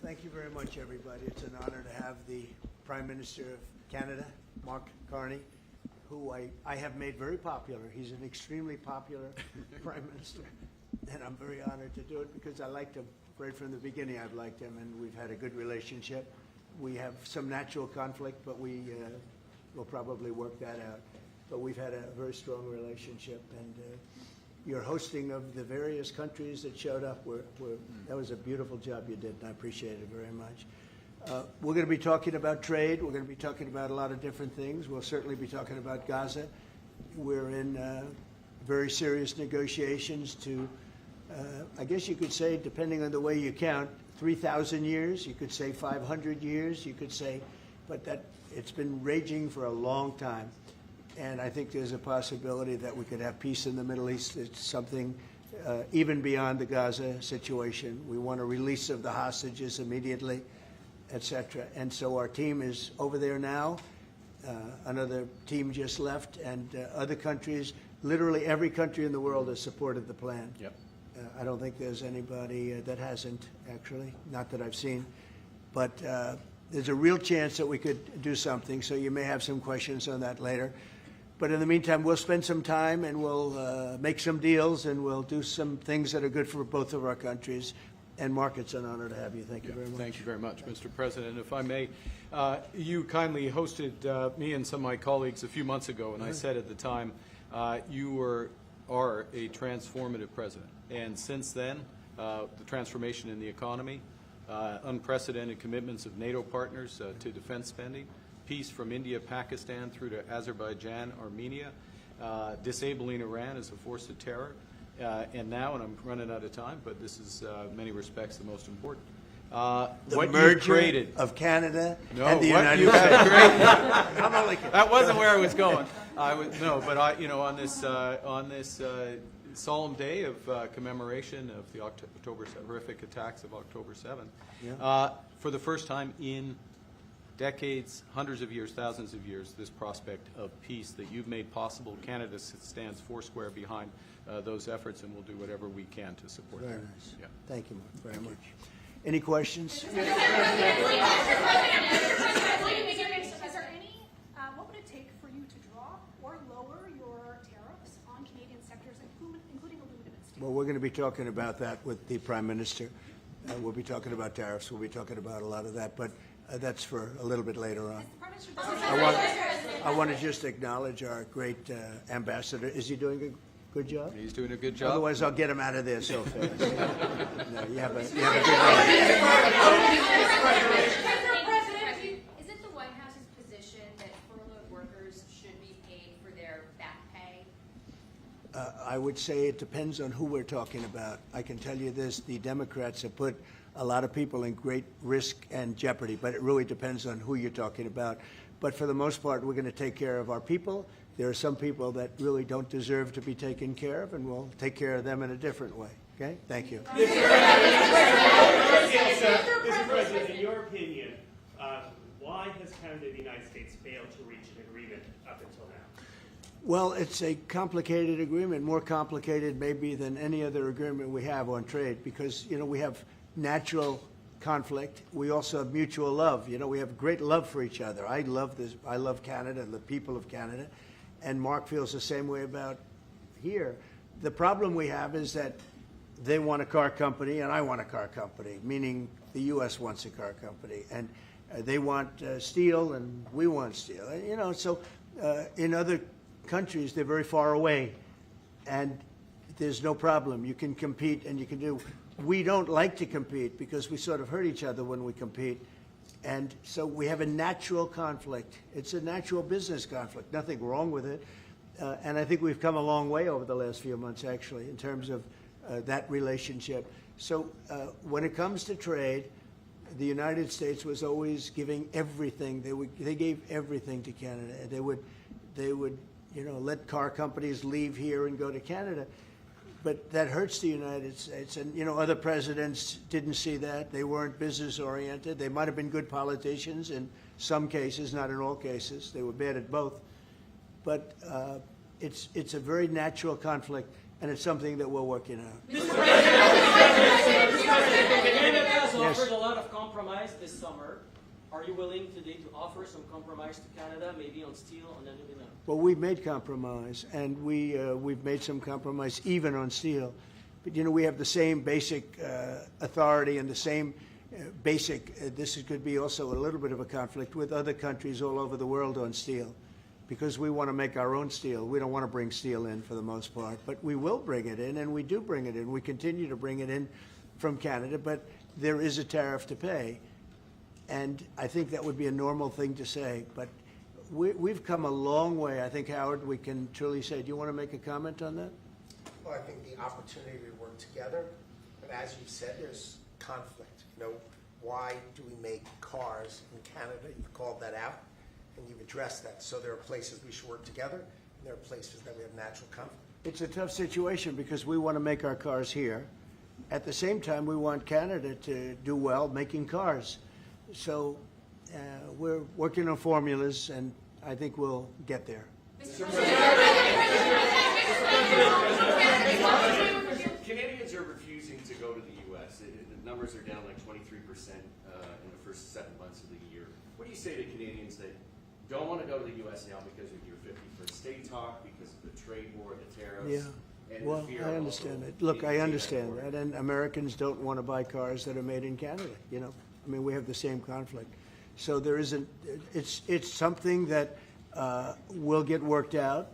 Thank you very much, everybody. It's an honor to have the Prime Minister of Canada, Mark Carney, who I have made very popular. He's an extremely popular Prime Minister, and I'm very honored to do it because I liked him. Right from the beginning, I've liked him, and we've had a good relationship. We have some natural conflict, but we will probably work that out. But we've had a very strong relationship, and your hosting of the various countries that showed up, that was a beautiful job you did, and I appreciate it very much. We're going to be talking about trade. We're going to be talking about a lot of different things. We'll certainly be talking about Gaza. We're in very serious negotiations to, I guess you could say, depending on the way you count, 3,000 years. You could say 500 years. You could say, but that it's been raging for a long time. And I think there's a possibility that we could have peace in the Middle East. It's something even beyond the Gaza situation. We want a release of the hostages immediately, et cetera. And so our team is over there now. Another team just left, and other countries, literally every country in the world has supported the plan. Yep. I don't think there's anybody that hasn't, actually, not that I've seen. But there's a real chance that we could do something, so you may have some questions on that later. But in the meantime, we'll spend some time and we'll make some deals and we'll do some things that are good for both of our countries. And Mark, it's an honor to have you. Thank you very much. Thank you very much, Mr. President. If I may, you kindly hosted me and some of my colleagues a few months ago, and I said at the time, you are a transformative president. And since then, the transformation in the economy, unprecedented commitments of NATO partners to defense spending, peace from India, Pakistan through to Azerbaijan, Armenia, disabling Iran as a force of terror, and now, and I'm running out of time, but this is in many respects the most important. The what merger created of Canada no, and the what United you States. have created. I'm only kidding. That wasn't where I was going. On this solemn day of commemoration of the horrific attacks of October 7th, Yeah. For the first time in decades, hundreds of years, thousands of years, this prospect of peace that you've made possible. Canada stands foursquare behind those efforts, and we'll do whatever we can to support Very them. nice. Yeah. Thank you, Mark, very much. Any questions? Is there any, what would it take for you to drop or lower your tariffs on Canadian sectors, including aluminum and steel? Well, we're going to be talking about that with the Prime Minister. We'll be talking about tariffs. We'll be talking about a lot of that, but that's for a little bit later on. I want to just acknowledge our great ambassador. Is he doing a good job? He's doing a good job. Otherwise, I'll get him out of there so fast. No, you have a good one. Mr. President, is it the White House's position that furloughed workers should be paid for their back pay? I would say it depends on who we're talking about. I can tell you this, the Democrats have put a lot of people in great risk and jeopardy, but it really depends on who you're talking about. But for the most part, we're going to take care of our people. There are some people that really don't deserve to be taken care of, and we'll take care of them in a different way. Okay? Thank you. Mr. President, in your opinion, why has Canada and the United States failed to reach an agreement up until now? Well, it's a complicated agreement, more complicated maybe than any other agreement we have on trade, because, you know, we have natural conflict. We also have mutual love. You know, we have great love for each other. I love this. I love Canada and the people of Canada, and Mark feels the same way about here. The problem we have is that they want a car company and I want a car company, meaning the U.S. wants a car company, and they want steel and we want steel. And, you know, so in other countries they're very far away, and there's no problem. You can compete and you can do. We don't like to compete because we sort of hurt each other when we compete. And so we have a natural conflict. It's a natural business conflict. Nothing wrong with it. And I think we've come a long way over the last few months, actually, in terms of that relationship. So when it comes to trade, the United States was always giving everything. They gave everything to Canada. They would, you know, let car companies leave here and go to Canada. But that hurts the United States. And, you know, other presidents didn't see that. They weren't business-oriented. They might have been good politicians in some cases, not in all cases. They were bad at both. But it's a very natural conflict, and it's something that we're working on. Mr. President, Yes, compromise. offered a lot of compromise this summer. Are you willing today to offer some compromise to Canada, maybe on steel, on aluminum? Well, we've made compromise, and we've made some compromise even on steel. But, you know, we have the same basic authority and the same basic, this could be also a little bit of a conflict with other countries all over the world on steel, because we want to make our own steel. We don't want to bring steel in for the most part, but we will bring it in, and we do bring it in. We continue to bring it in from Canada, but there is a tariff to pay. And I think that would be a normal thing to say, but we've come a long way. I think, Howard, we can truly say, do you want to make a comment on that? Well, I think the opportunity to work together, and as you said, there's conflict. You know, why do we make cars in Canada? You've called that out, and you've addressed that. So there are places we should work together, and there are places that we have natural conflict. It's a tough situation because we want to make our cars here. At the same time, we want Canada to do well making cars. So we're working on formulas, and I think we'll get there. Canadians are refusing to go to the U.S. The numbers are down like 23% in the first 7 months of the year. What do you say to Canadians that don't want to go to the U.S. now because of your 51st state talk, because of the trade war, the tariffs? Yeah. And Well, the fear I of understand also that. Look, I being understand deported? that, and Americans don't want to buy cars that are made in Canada, you know. I mean, we have the same conflict. So there isn't, it's something that will get worked out.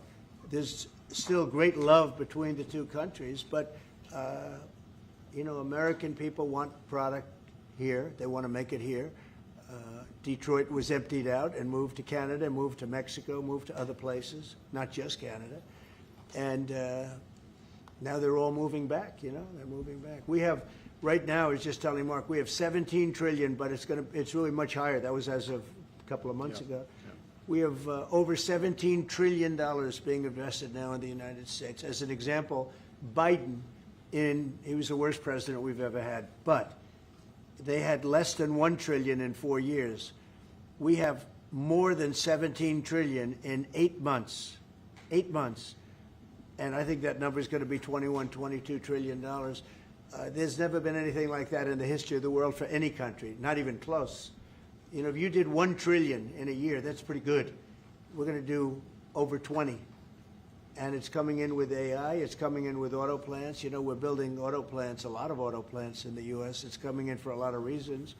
There's still great love between the two countries, but, you know, American people want product here. They want to make it here. Detroit was emptied out and moved to Canada, moved to Mexico, moved to other places, not just Canada. And now they're all moving back, you know, they're moving back. We have, right now, I was just telling Mark, we have 17 trillion, but it's really much higher. That was as of a couple of months ago. We have over $17 trillion being invested now in the United States. As an example, Biden, he was the worst president we've ever had, but they had less than 1 trillion in 4 years. We have more than 17 trillion in 8 months. 8 months. And I think that number is going to be $21, $22 trillion. There's never been anything like that in the history of the world for any country, not even close. You know, if you did 1 trillion in a year, that's pretty good. We're going to do over 20. And it's coming in with AI. It's coming in with auto plants. You know, we're building auto plants, a lot of auto plants in the U.S. It's coming in for a lot of reasons.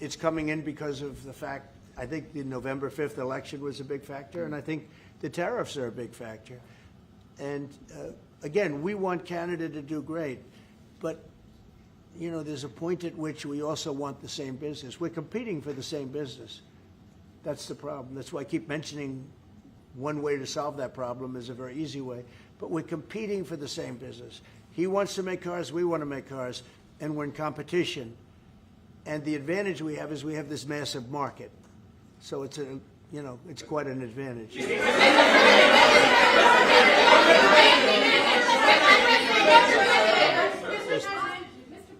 It's coming in because of the fact, I think the November 5th election was a big factor, and I think the tariffs are a big factor. And again, we want Canada to do great, but you know, there's a point at which we also want the same business. We're competing for the same business. That's the problem. That's why I keep mentioning one way to solve that problem is a very easy way, but we're competing for the same business. He wants to make cars, we want to make cars, and we're in competition. And the advantage we have is we have this massive market. So it's a, you know, it's quite an advantage. Mr.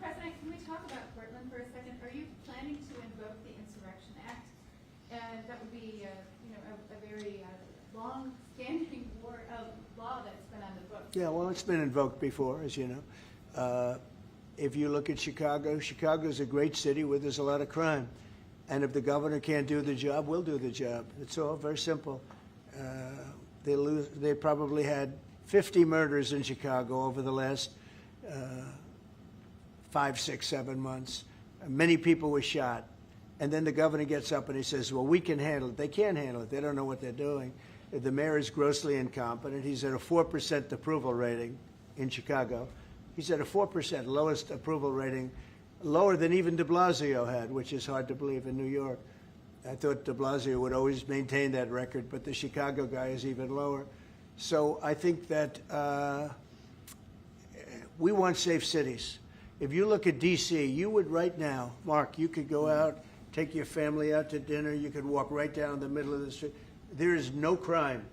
President, can we talk about Portland for a second? Are you planning to invoke the Insurrection Act? And that would be, you know, a very long-standing law that's been on the books. Yeah, well, it's been invoked before, as you know. If you look at Chicago, Chicago's a great city where there's a lot of crime. And if the governor can't do the job, we'll do the job. It's all very simple. They probably had 50 murders in Chicago over the last 5, 6, 7 months. Many people were shot. And then the governor gets up and he says, well, we can handle it. They can't handle it. They don't know what they're doing. The mayor is grossly incompetent. He's at a 4% approval rating in Chicago. He's at a 4%, lowest approval rating, lower than even de Blasio had, which is hard to believe in New York. I thought de Blasio would always maintain that record, but the Chicago guy is even lower. So I think that we want safe cities. If you look at D.C., you would right now, Mark, you could go out, take your family out to dinner, you could walk right down the middle of the street. There is no crime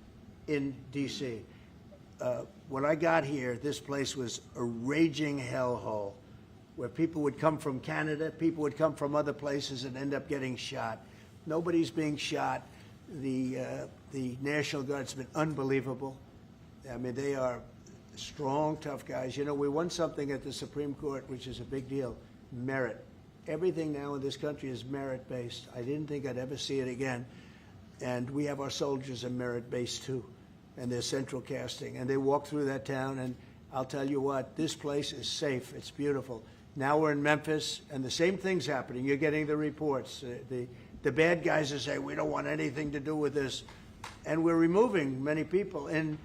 in D.C. When I got here, this place was a raging hellhole where people would come from Canada, people would come from other places and end up getting shot. Nobody's being shot. The National Guard's been unbelievable. I mean, they are strong, tough guys. You know, we won something at the Supreme Court, which is a big deal, merit. everything now in this country is merit-based. I didn't think I'd ever see it again. And we have our soldiers are merit-based too, and they're central casting. And they walk through that town, and I'll tell you what, this place is safe. It's beautiful. Now we're in Memphis, and the same thing's happening. You're getting the reports. The bad guys are saying, we don't want anything to do with this. And we're removing many people. In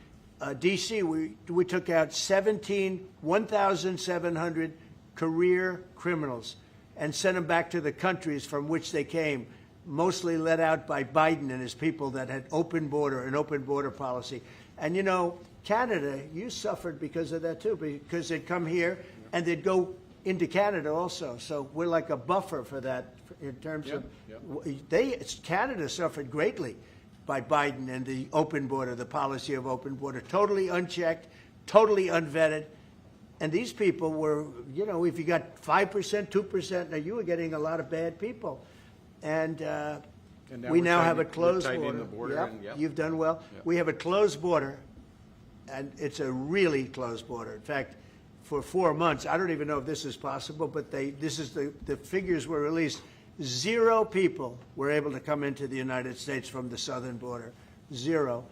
D.C., we took out 1,700 career criminals and sent them back to the countries from which they came, mostly let out by Biden and his people that had an open border policy. And, you know, Canada, you suffered because of that, too, because they'd come here and they'd go into Canada also. So we're like a buffer for that in terms of Canada suffered greatly by Biden and the open border, the policy of open border, totally unchecked, totally unvetted. And these people were, you know, if you got 5%, 2%, now you were getting a lot of bad people. And we now have a closed border. You've done well. Yep. We have a closed border, and it's a really closed border. In fact, for 4 months, I don't even know if this is possible, but the figures were released. 0 people were able to come into the United States from the southern border. 0.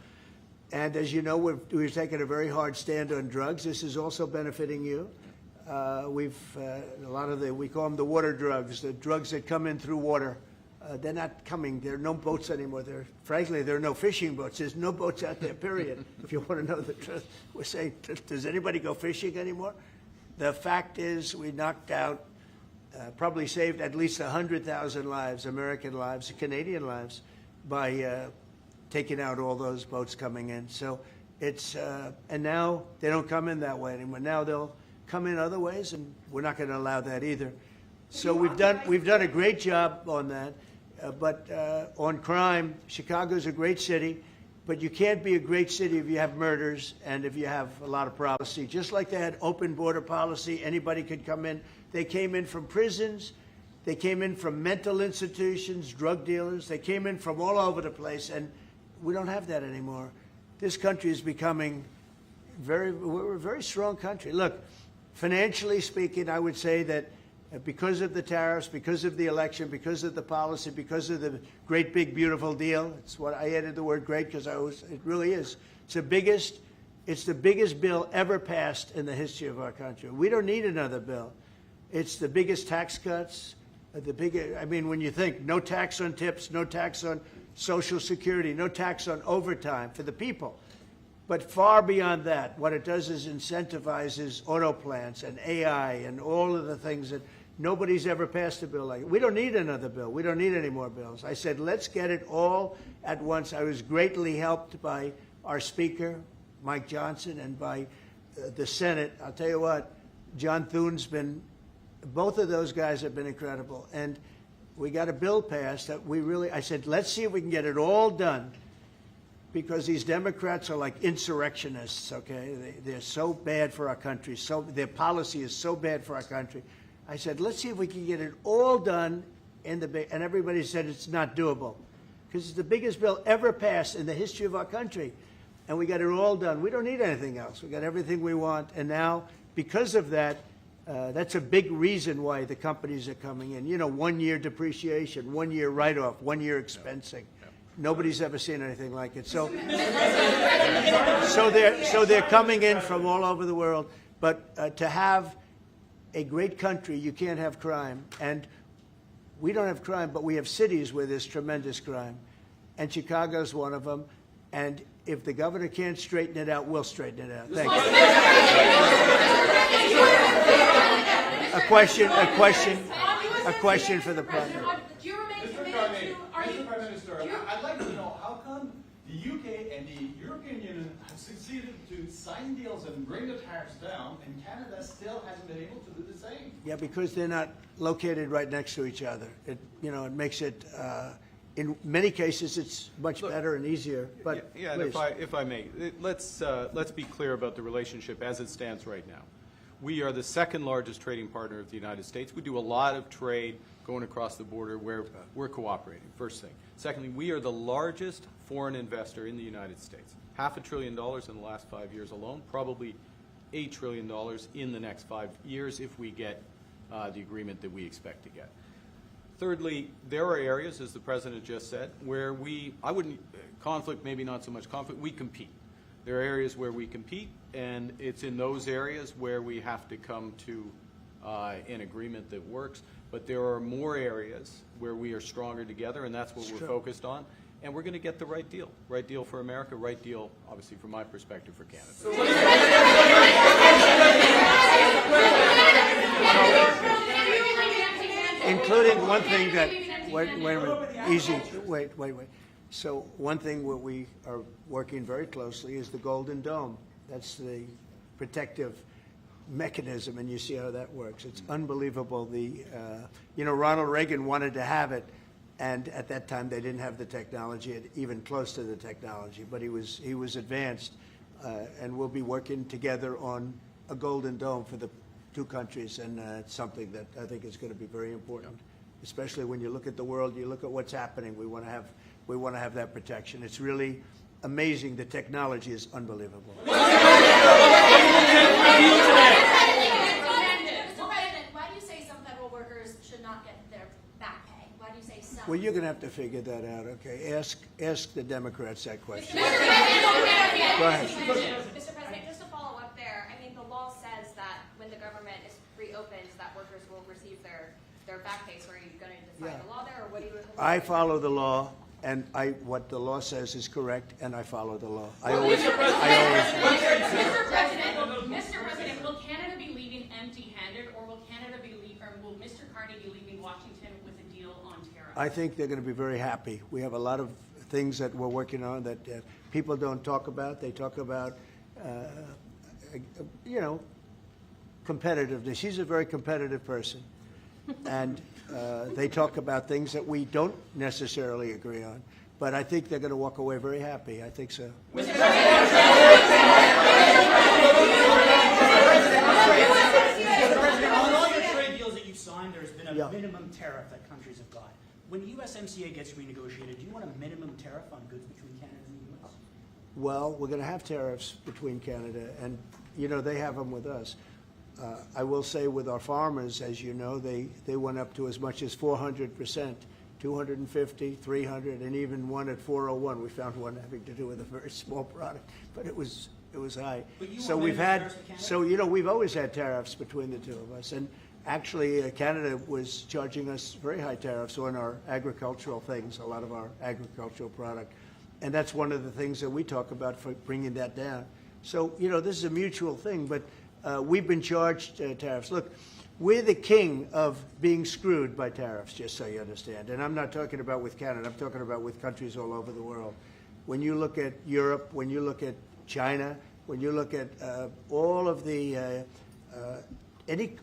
And as you know, we've taken a very hard stand on drugs. This is also benefiting you. A lot of we call them the water drugs, the drugs that come in through water. They're not coming. There are no boats anymore. Frankly, there are no fishing boats. There's no boats out there, period. If you want to know the truth, we're saying, does anybody go fishing anymore? The fact is we knocked out, probably saved at least 100,000 lives, American lives, Canadian lives, by taking out all those boats coming in. So it's, and now they don't come in that way anymore. Now they'll come in other ways, and we're not going to allow that either. So we've done a great job on that. But on crime, Chicago's a great city, but you can't be a great city if you have murders and if you have a lot of policy. Just like they had open border policy, anybody could come in. They came in from prisons. They came in from mental institutions, drug dealers. They came in from all over the place, and we don't have that anymore. This country is becoming we're a very strong country. Look, financially speaking, I would say that because of the tariffs, because of the election, because of the policy, because of the great, big, beautiful deal. It's what I added the word great because it really is. It's the biggest bill ever passed in the history of our country. We don't need another bill. It's the biggest tax cuts, I mean, when you think no tax on tips, no tax on Social Security, no tax on overtime for the people. But far beyond that, what it does is incentivizes auto plants and AI and all of the things that nobody's ever passed a bill like it. We don't need another bill. We don't need any more bills. I said, let's get it all at once. I was greatly helped by our Speaker, Mike Johnson, and by the Senate. I'll tell you what, John Thune's both of those guys have been incredible. And we got a bill passed that I said, let's see if we can get it all done. Because these Democrats are like insurrectionists, okay? They're so bad for our country. Their policy is so bad for our country. I said, let's see if we can get it all done and everybody said it's not doable. Because it's the biggest bill ever passed in the history of our country. And we got it all done. We don't need anything else. We got everything we want. And now, because of that, that's a big reason why the companies are coming in. You know, 1 year depreciation, 1 year write-off, 1 year expensing. Nobody's ever seen anything like it. So they're coming in from all over the world. But to have a great country, you can't have crime. And we don't have crime, but we have cities where there's tremendous crime. And Chicago's one of them. And if the governor can't straighten it out, we'll straighten it out. Thank you. A question for the president. Do you remain committed to? Mr. Prime Minister, I'd like to know how come the UK and the European Union have succeeded to sign deals and bring the tariffs down, and Canada still hasn't been able to do the same? Yeah, because they're not located right next to each other. It makes it. In many cases, it's much better and easier. But yeah, and if I may, let's be clear about the relationship as it stands right now. We are the second largest trading partner of the United States. We do a lot of trade going across the border where we're cooperating, first thing. Secondly, we are the largest foreign investor in the United States. $500 billion in the last 5 years alone, probably $8 trillion in the next 5 years if we get the agreement that we expect to get. Thirdly, there are areas, as the President just said, where conflict, maybe not so much conflict, we compete. There are areas where we compete, and it's in those areas where we have to come to an agreement that works. But there are more areas where we are stronger together, and that's what we're focused on. And we're going to get the right deal for America, right deal, obviously, from my perspective, for Canada. Including one thing that, wait a minute, easy, wait. So one thing where we are working very closely is the Golden Dome. That's the protective mechanism, and you see how that works. It's unbelievable. Ronald Reagan wanted to have it, and at that time they didn't have the technology, even close to the technology, but he was advanced, and we'll be working together on a Golden Dome for the two countries, and it's something that I think is going to be very important, especially when you look at the world, you look at what's happening. We want to have that protection. It's really amazing. The technology is unbelievable. Mr. President, why do you say some federal workers should not get their back pay? Why do you say some? Well, you're going to have to figure that out, okay? Ask the Democrats that question. Go ahead. Mr. President, just to follow up there, I mean, the law says that when the government is reopened, that workers will receive their back pay. So are you going to defy the law there, or what do you? I follow the law, and what the law says is correct, and I follow the law. Mr. President, will Canada be leaving empty-handed, or will Mr. Carney be leaving Washington with a deal on tariffs? I think they're going to be very happy. We have a lot of things that we're working on that people don't talk about. They talk about, competitiveness. He's a very competitive person. And they talk about things that we don't necessarily agree on. But I think they're going to walk away very happy. I think so. Mr. President, on all your trade deals that you've signed, there's been a minimum tariff that countries have got. When USMCA gets renegotiated, do you want a minimum tariff on goods between Canada and the U.S.? Well, we're going to have tariffs between Canada, and, they have them with us. I will say with our farmers, as you know, they went up to as much as 400%, 250, 300, and even one at 401. We found one having to do with a very small product, but it was high. So we've always had tariffs between the two of us, and actually Canada was charging us very high tariffs on our agricultural things, a lot of our agricultural product, and that's one of the things that we talk about for bringing that down. So this is a mutual thing, but. We've been charged tariffs. Look, we're the king of being screwed by tariffs, just so you understand. And I'm not talking about with Canada. I'm talking about with countries all over the world. When you look at Europe, when you look at China, when you look at all of the,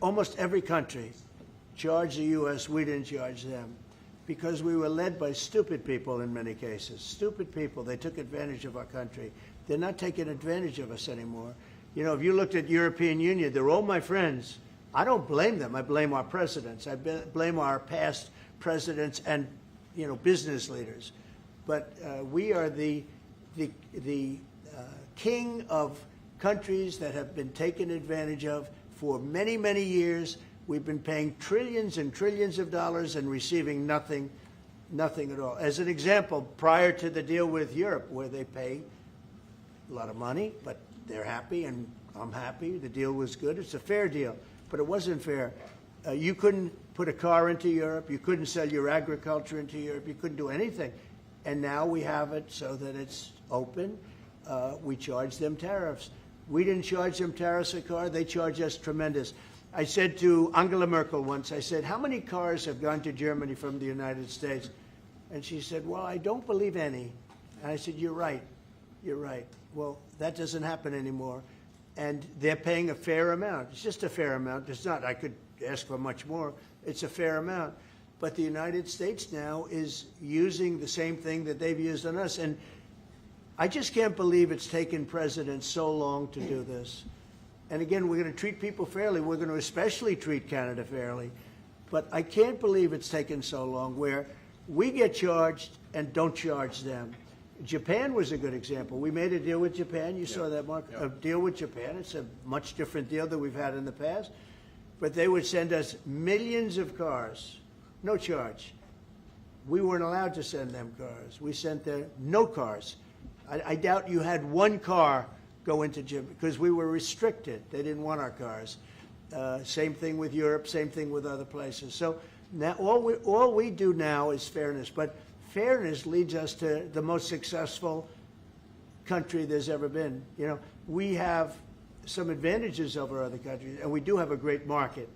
almost every country charged the U.S., we didn't charge them because we were led by stupid people in many cases. Stupid people. They took advantage of our country. They're not taking advantage of us anymore. If you looked at European Union, they're all my friends. I don't blame them. I blame our presidents. I blame our past presidents and, business leaders. But we are the king of countries that have been taken advantage of for many, many years. We've been paying trillions and trillions of dollars and receiving nothing at all. As an example, prior to the deal with Europe, where they pay a lot of money, but they're happy and I'm happy. The deal was good. It's a fair deal, but it wasn't fair. You couldn't put a car into Europe. You couldn't sell your agriculture into Europe. You couldn't do anything. And now we have it so that it's open. We charge them tariffs. We didn't charge them tariffs a car. They charge us tremendous. I said to Angela Merkel once, I said, how many cars have gone to Germany from the United States? And she said, well, I don't believe any. And I said, you're right. You're right. Well, that doesn't happen anymore. And they're paying a fair amount. It's just a fair amount. It's not, I could ask for much more. It's a fair amount. But the United States now is using the same thing that they've used on us. And I just can't believe it's taken presidents so long to do this. And again, we're going to treat people fairly. We're going to especially treat Canada fairly. But I can't believe it's taken so long where we get charged and don't charge them. Japan was a good example. We made a deal with Japan. You saw that, Mark? A deal with Japan. It's a much different deal than we've had in the past. but they would send us millions of cars, no charge. We weren't allowed to send them cars. We sent them no cars. I doubt you had one car go into Jim because we were restricted. They didn't want our cars. Same thing with Europe, same thing with other places. So now all we do now is fairness, but fairness leads us to the most successful country there's ever been. You know, we have some advantages over other countries, and we do have a great market.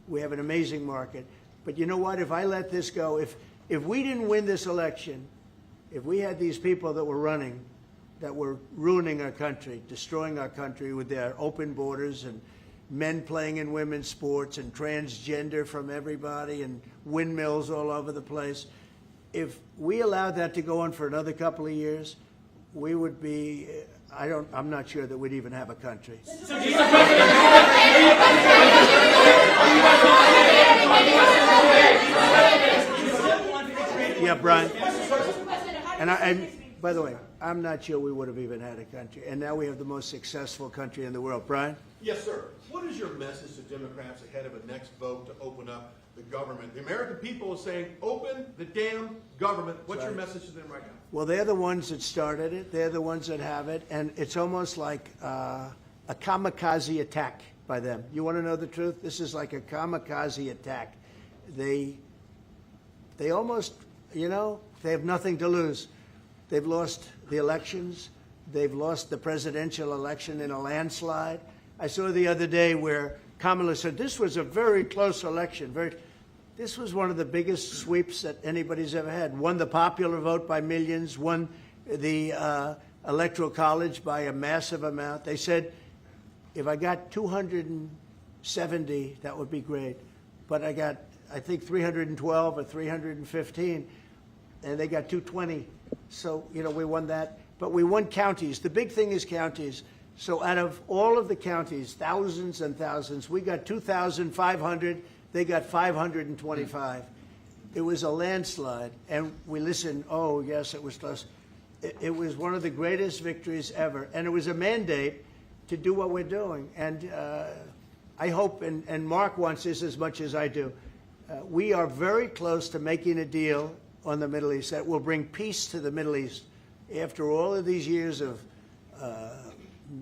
We have an amazing market. But you know what? If I let this go, if we didn't win this election, if we had these people that were running, that were ruining our country, destroying our country with their open borders and men playing in women's sports and transgender from everybody and windmills all over the place, if we allowed that to go on for another couple of years, we would be, I'm not sure that we'd even have a country. Yeah, Brian. And by the way, I'm not sure we would have even had a country. And now we have the most successful country in the world. Brian? Yes, sir. What is your message to Democrats ahead of a next vote to open up the government? The American people are saying, open the damn government. What's your message to them right now? Well, they're the ones that started it. They're the ones that have it. And it's almost like a kamikaze attack by them. You want to know the truth? This is like a kamikaze attack. They almost, you know, they have nothing to lose. They've lost the elections. They've lost the presidential election in a landslide. I saw the other day where Kamala said, this was a very close election. This was one of the biggest sweeps that anybody's ever had. Won the popular vote by millions, won the Electoral College by a massive amount. They said, if I got 270, that would be great. But I got, I think, 312 or 315, and they got 220. So, you know, we won that. But we won counties. The big thing is counties. So out of all of the counties, thousands and thousands, we got 2,500. They got 525. It was a landslide. And we listened, oh, yes, it was close. It was one of the greatest victories ever. And it was a mandate to do what we're doing. And I hope, and Mark wants this as much as I do, we are very close to making a deal on the Middle East that will bring peace to the Middle East. After all of these years of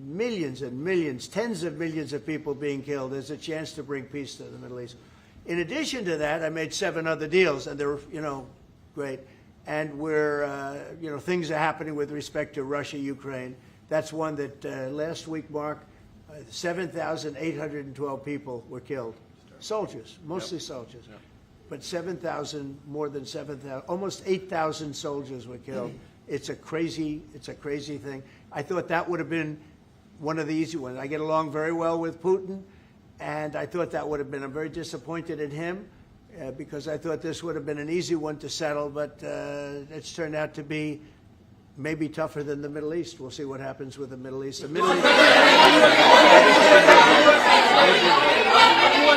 millions and millions, tens of millions of people being killed, there's a chance to bring peace to the Middle East. In addition to that, I made 7 other deals, and they're, you know, great. And we're, you know, things are happening with respect to Russia, Ukraine. That's one that last week, Mark, 7,812 people were killed. Soldiers, mostly soldiers. Yep. But 7,000, more than 7,000, almost 8,000 soldiers were killed. It's a crazy thing. I thought that would have been one of the easy ones. I get along very well with Putin, and I thought that would have been, I'm very disappointed in him because I thought this would have been an easy one to settle, but it's turned out to be maybe tougher than the Middle East. We'll see what happens with the Middle East. The Middle East.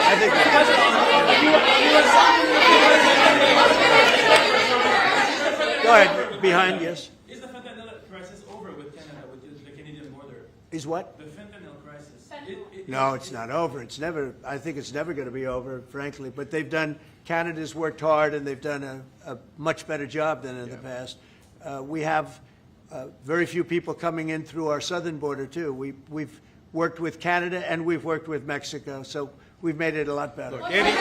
I think go ahead, behind, yes. Is the fentanyl crisis over with Canada, with the Canadian border? Is what? The fentanyl crisis. No, it's not over. It's never, I think it's never going to be over, frankly. But they've done, Canada's worked hard, and they've done a much better job than in the past. We have very few people coming in through our southern border, too. We've worked with Canada, and we've worked with Mexico, so we've made it a lot better. Look, 80 is too much.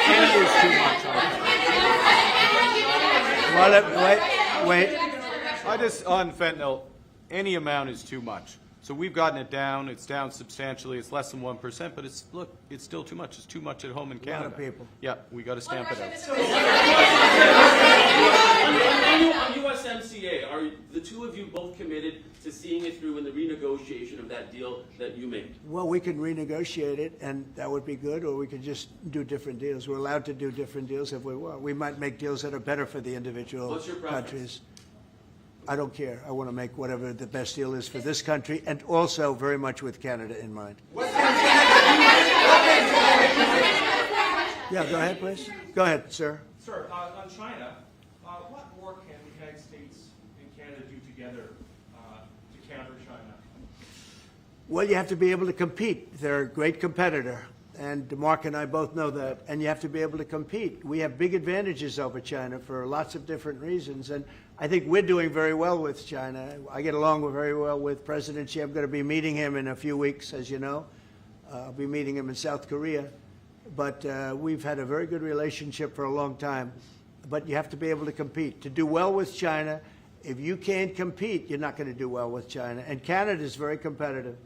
80 is too much. Well, wait. I just, on fentanyl, any amount is too much. So we've gotten it down. It's down substantially. It's less than 1%, but it's, look, it's still too much. It's too much at home in Canada. A lot of people. Yeah, we got to stamp it out. On USMCA, are the two of you both committed to seeing it through in the renegotiation of that deal that you made? Well, we can renegotiate it, and that would be good, or we could just do different deals. We're allowed to do different deals if we want. We might make deals that are better for the individual countries. I don't care. I want to make whatever the best deal is for this country, and also very much with Canada in mind. Yeah, go ahead, please. Go ahead, sir. Sir, on China, what more can the United States and Canada do together to counter China? Well, you have to be able to compete. They're a great competitor, and Mark and I both know that, and you have to be able to compete. We have big advantages over China for lots of different reasons, and I think we're doing very well with China. I get along very well with President Xi. I'm going to be meeting him in a few weeks, as you know. I'll be meeting him in South Korea. But we've had a very good relationship for a long time. But you have to be able to compete. To do well with China, if you can't compete, you're not going to do well with China. And Canada is very competitive.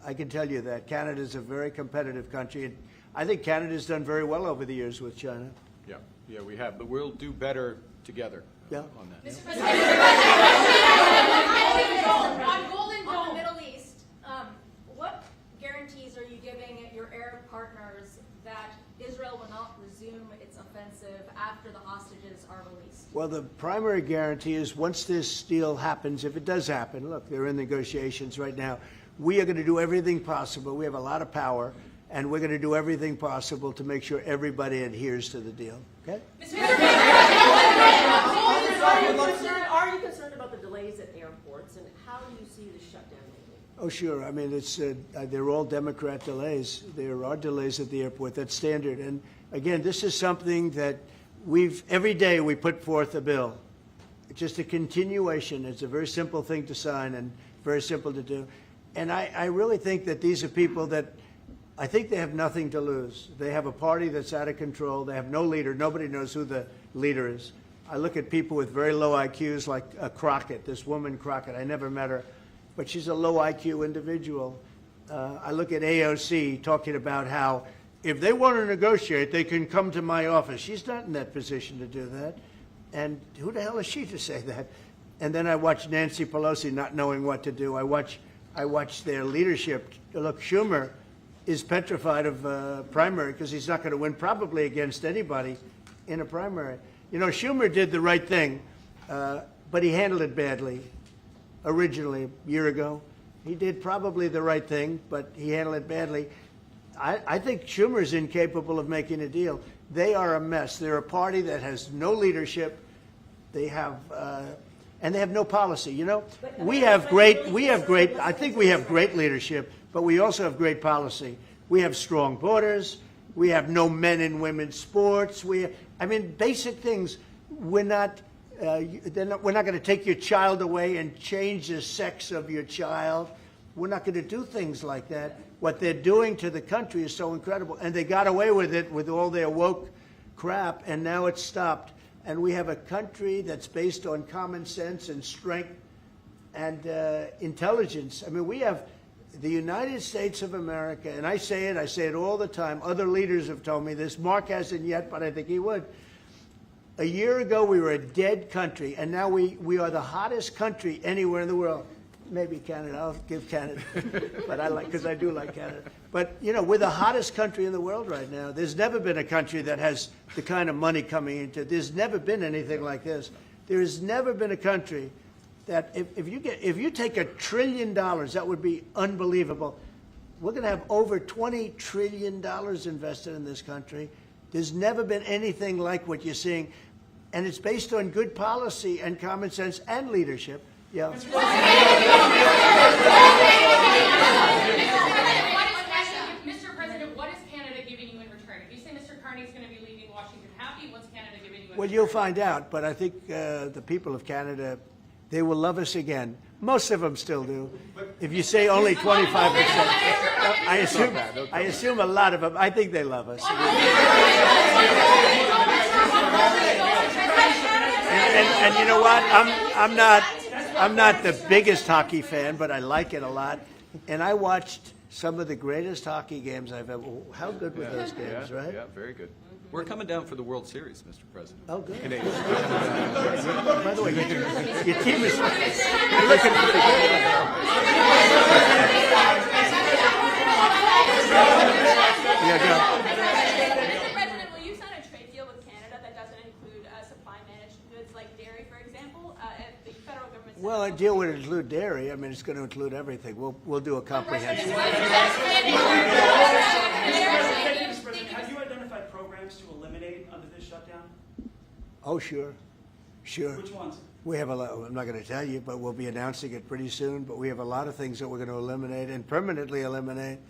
I can tell you that. Canada is a very competitive country. And I think Canada's done very well over the years with China. Yeah, we have. But we'll do better together on that. Mr. President, on Golden Dome, the Middle East, what guarantees are you giving your Arab partners that Israel will not resume its offensive after the hostages are released? Well, the primary guarantee is once this deal happens, if it does happen, look, they're in negotiations right now, we are going to do everything possible. We have a lot of power, and we're going to do everything possible to make sure everybody adheres to the deal. Okay? Are you concerned about the delays at airports, and how do you see the shutdown lately? Oh, sure. I mean, it's they're all Democrat delays. There are delays at the airport. That's standard. And again, this is something that every day we put forth a bill. It's just a continuation. It's a very simple thing to sign and very simple to do. And I really think that these are people that I think they have nothing to lose. They have a party that's out of control. They have no leader. Nobody knows who the leader is. I look at people with very low IQs like Crockett, this woman Crockett. I never met her, but she's a low IQ individual. I look at AOC talking about how if they want to negotiate, they can come to my office. She's not in that position to do that. And who the hell is she to say that? And then I watch Nancy Pelosi not knowing what to do. I watch their leadership. Look, Schumer is petrified of primary because he's not going to win probably against anybody in a primary. You know, Schumer did the right thing, but he handled it badly originally a year ago. He did probably the right thing, but he handled it badly. I think Schumer is incapable of making a deal. They are a mess. They're a party that has no leadership. They have, and they have no policy. You know, I think we have great leadership, but we also have great policy. We have strong borders. We have no men and women's sports. I mean, basic things. We're not going to take your child away and change the sex of your child. We're not going to do things like that. What they're doing to the country is so incredible. And they got away with it with all their woke crap, and now it's stopped. And we have a country that's based on common sense and strength and intelligence. I mean, we have the United States of America, and I say it all the time. Other leaders have told me this. Mark hasn't yet, but I think he would. A year ago, we were a dead country, and now we are the hottest country anywhere in the world. Maybe Canada. I'll give Canada, but because I do like Canada. But you know, we're the hottest country in the world right now. There's never been a country that has the kind of money coming into it. There's never been anything like this. There has never been a country that if you take $1 trillion, that would be unbelievable. We're going to have over $20 trillion invested in this country. There's never been anything like what you're seeing, and it's based on good policy and common sense and leadership. Yeah. Mr. President, what is Canada giving you in return? If you say Mr. Carney is going to be leaving Washington happy, what's Canada giving you in return? Well, you'll find out, but I think the people of Canada, they will love us again. Most of them still do. If you say only 25%, I assume a lot of them. I think they love us. And you know what? I'm not the biggest hockey fan, but I like it a lot. And I watched some of the greatest hockey games I've ever. How good were those games, right? Yeah, very good. We're coming down for the World Series, Mr. President. Oh, good. By the way, your team is looking pretty good. Yeah, go. Mr. President, will you sign a trade deal with Canada that doesn't include supply managed goods like dairy, for example? If the federal government. Well, a deal would include dairy. I mean, it's going to include everything. We'll do a comprehensive. Have you identified programs to eliminate under this shutdown? Oh, sure. Which ones? We have a lot, I'm not going to tell you, but we'll be announcing it pretty soon, but we have a lot of things that we're going to eliminate and permanently eliminate.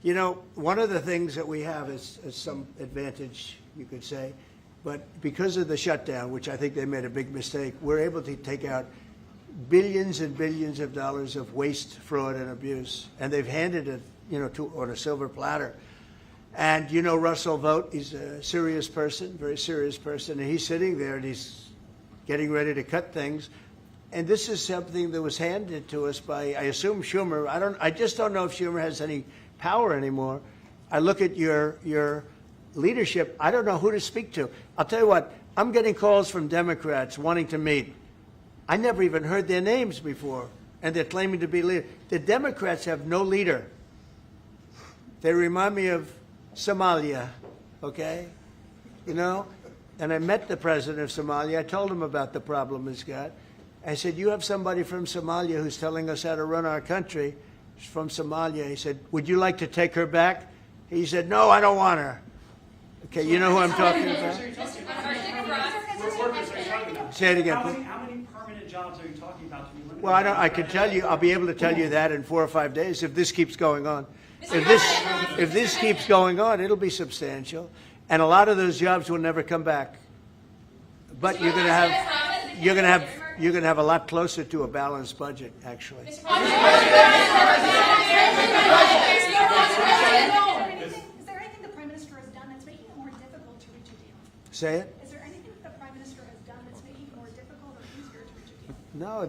You know, one of the things that we have is some advantage, you could say, but because of the shutdown, which I think they made a big mistake, we're able to take out billions and billions of dollars of waste, fraud, and abuse, and they've handed it, you know, on a silver platter. And you know Russell Vogt, he's a serious person, very serious person, and he's sitting there and he's getting ready to cut things. And this is something that was handed to us by, I assume, Schumer. I just don't know if Schumer has any power anymore. I look at your leadership, I don't know who to speak to. I'll tell you what, I'm getting calls from Democrats wanting to meet. I never even heard their names before, and they're claiming to be leaders. The Democrats have no leader. They remind me of Somalia, okay? You know? And I met the president of Somalia. I told him about the problem he's got. I said, you have somebody from Somalia who's telling us how to run our country. She's from Somalia. He said, would you like to take her back? He said, no, I don't want her. Okay, you know who I'm talking about? Say it again, please. How many permanent jobs are you talking about to be limited? Well, I can tell you, I'll be able to tell you that in 4 or 5 days if this keeps going on. If this keeps going on, it'll be substantial. And a lot of those jobs will never come back. But you're going to have a lot closer to a balanced budget, actually. Is there anything the Prime Minister has done that's making it more difficult to reach a deal? Say it? Is there anything that the Prime Minister has done that's making it more difficult or easier to reach a deal? No,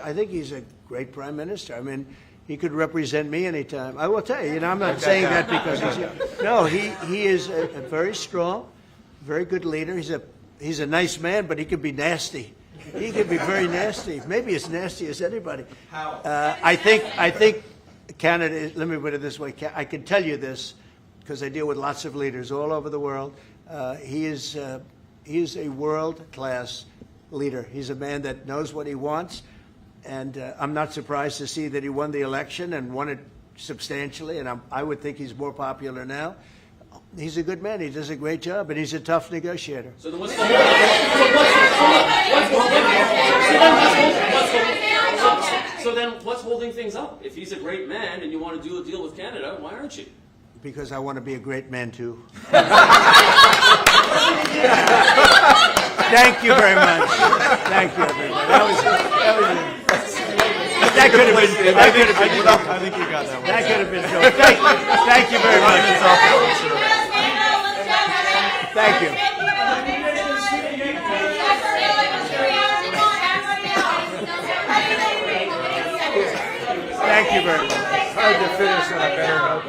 I think he's a great prime minister. I mean, he could represent me anytime. I will tell you, I'm not saying that because he is a very strong, very good leader. He's a nice man, but he could be nasty. He could be very nasty, maybe as nasty as anybody. How? I think Canada, let me put it this way, I can tell you this because I deal with lots of leaders all over the world. He is a world-class leader. He's a man that knows what he wants, and I'm not surprised to see that he won the election and won it substantially, and I would think he's more popular now. He's a good man. He does a great job, and he's a tough negotiator. So then what's holding things up? If he's a great man and you want to do a deal with Canada, why aren't you? Because I want to be a great man, too. Thank you very much. Thank you, everybody. That could have been. I think you got that one. That could have been. Thank you very much. Thank you. Thank you very much. Hard to finish on a better note.